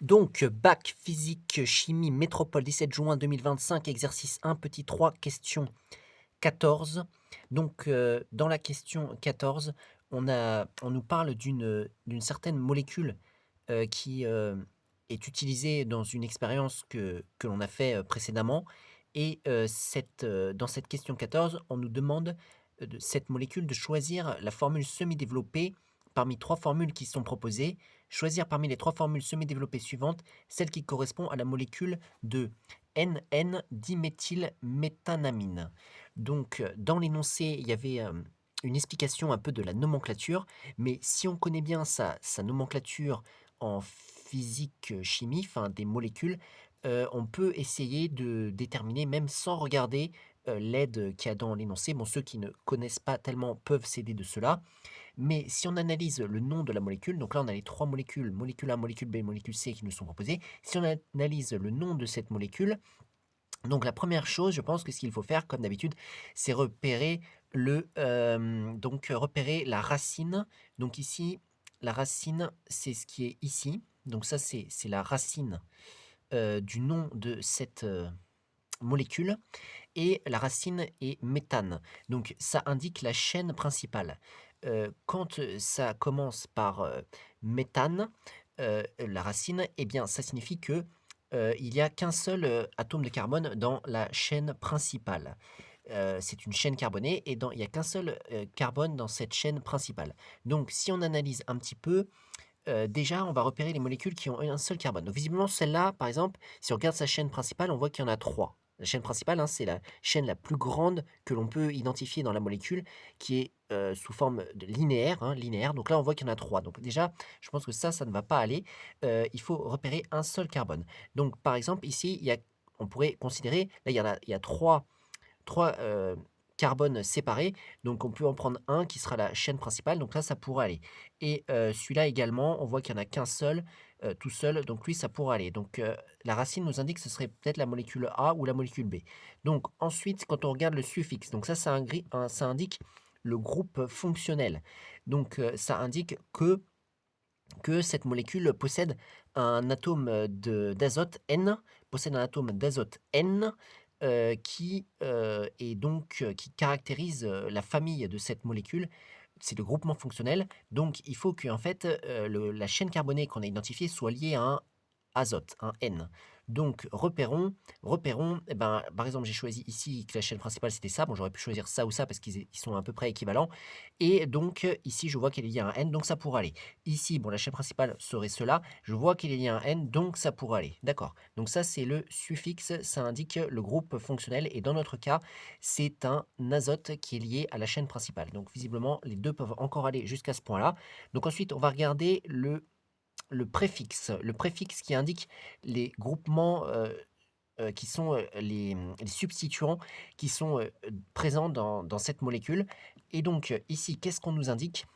Donc, bac physique chimie métropole 17 juin 2025, exercice 1, petit 3, question 14. Donc, dans la question 14, on nous parle d'une certaine molécule qui est utilisée dans une expérience que l'on a fait précédemment. Et dans cette question 14, on nous demande de cette molécule de choisir la formule semi-développée parmi trois formules qui sont proposées. Choisir parmi les trois formules semi-développées suivantes celle qui correspond à la molécule de NN-diméthylméthanamine. Donc, dans l'énoncé, il y avait une explication un peu de la nomenclature, mais si on connaît bien sa nomenclature en physique chimie, enfin des molécules, on peut essayer de déterminer, même sans regarder l'aide qu'il y a dans l'énoncé. Bon, ceux qui ne connaissent pas tellement peuvent s'aider de cela. Mais si on analyse le nom de la molécule, donc là on a les trois molécules, molécule A, molécule B, molécule C qui nous sont proposées. Si on analyse le nom de cette molécule, donc la première chose, je pense que ce qu'il faut faire, comme d'habitude, c'est repérer repérer la racine. Donc ici, la racine, c'est ce qui est ici. Donc ça, c'est la racine du nom de cette molécule. Et la racine est méthane. Donc ça indique la chaîne principale. Quand ça commence par méthane, la racine, eh bien ça signifie que il n'y a qu'un seul atome de carbone dans la chaîne principale. C'est une chaîne carbonée et il n'y a qu'un seul carbone dans cette chaîne principale. Donc si on analyse un petit peu, déjà on va repérer les molécules qui ont un seul carbone. Donc visiblement celle-là, par exemple, si on regarde sa chaîne principale, on voit qu'il y en a trois. La chaîne principale, hein, c'est la chaîne la plus grande que l'on peut identifier dans la molécule, qui est sous forme de linéaire, hein, linéaire. Donc là, on voit qu'il y en a trois. Donc déjà, je pense que ça ne va pas aller. Il faut repérer un seul carbone. Donc par exemple, ici, on pourrait considérer, là, il y a trois carbones séparés. Donc on peut en prendre un qui sera la chaîne principale. Donc là, ça pourrait aller. Et celui-là également, on voit qu'il n'y en a qu'un seul, tout seul. Donc lui, ça pourrait aller. Donc la racine nous indique que ce serait peut-être la molécule A ou la molécule B. Donc ensuite, quand on regarde le suffixe, donc ça indique le groupe fonctionnel. Donc ça indique que cette molécule possède un atome d'azote N, possède un atome d'azote N qui caractérise la famille de cette molécule. C'est le groupement fonctionnel. Donc il faut que en fait, la chaîne carbonée qu'on a identifiée soit liée à un azote, un N. Donc repérons, eh ben, par exemple j'ai choisi ici que la chaîne principale c'était ça, bon j'aurais pu choisir ça ou ça parce qu'ils sont à peu près équivalents, et donc ici je vois qu'il y a un N, donc ça pourrait aller. Ici, bon la chaîne principale serait cela, je vois qu'il y a un N, donc ça pourrait aller, d'accord. Donc ça c'est le suffixe, ça indique le groupe fonctionnel, et dans notre cas c'est un azote qui est lié à la chaîne principale. Donc visiblement les deux peuvent encore aller jusqu'à ce point-là. Donc ensuite on va regarder le préfixe qui indique les groupements qui sont les substituants qui sont présents dans cette molécule. Et donc ici, qu'est-ce qu'on nous indique?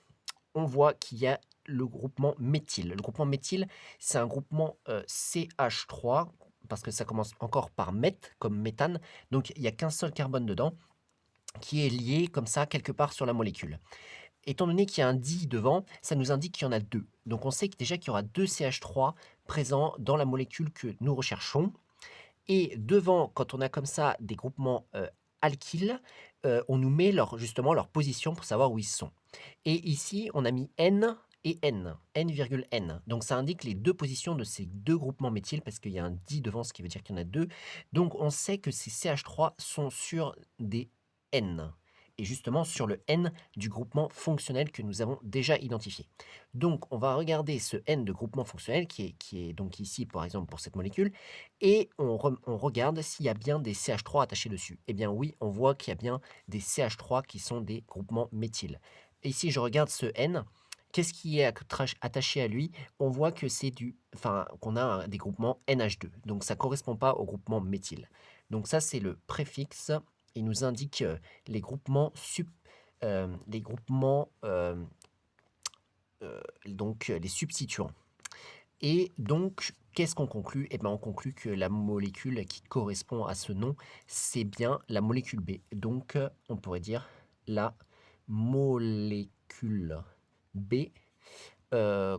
On voit qu'il y a le groupement méthyle. Le groupement méthyle, c'est un groupement CH3, parce que ça commence encore par meth, comme méthane. Donc il n'y a qu'un seul carbone dedans, qui est lié comme ça quelque part sur la molécule. Étant donné qu'il y a un di devant, ça nous indique qu'il y en a deux. Donc on sait déjà qu'il y aura deux CH3 présents dans la molécule que nous recherchons. Et devant, quand on a comme ça des groupements alkyles, on nous met justement leur position pour savoir où ils sont. Et ici, on a mis N et N, N,N. Donc ça indique les deux positions de ces deux groupements méthyl, parce qu'il y a un di devant, ce qui veut dire qu'il y en a deux. Donc on sait que ces CH3 sont sur des N, et justement sur le N du groupement fonctionnel que nous avons déjà identifié. Donc on va regarder ce N de groupement fonctionnel qui est donc ici par exemple pour cette molécule, et on regarde s'il y a bien des CH3 attachés dessus. Eh bien oui, on voit qu'il y a bien des CH3 qui sont des groupements méthyl. Et si je regarde ce N, qu'est-ce qui est attaché à lui? On voit que qu'on a des groupements NH2. Donc ça ne correspond pas au groupement méthyle. Donc ça, c'est le préfixe. Il nous indique les groupements, les substituants. Et donc, qu'est-ce qu'on conclut? Eh bien, on conclut que la molécule qui correspond à ce nom, c'est bien la molécule B. Donc, on pourrait dire la molécule B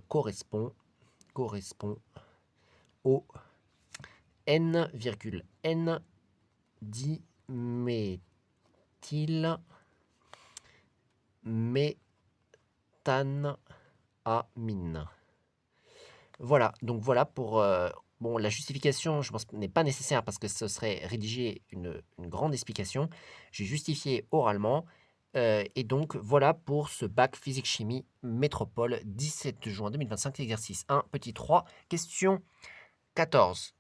correspond O N, N diméthyl méthanamine. Voilà, donc voilà pour... bon, la justification, je pense, n'est pas nécessaire parce que ce serait rédiger une grande explication. J'ai justifié oralement. Et donc, voilà pour ce bac physique-chimie métropole 17 juin 2025, exercice 1, petit 3, question 14.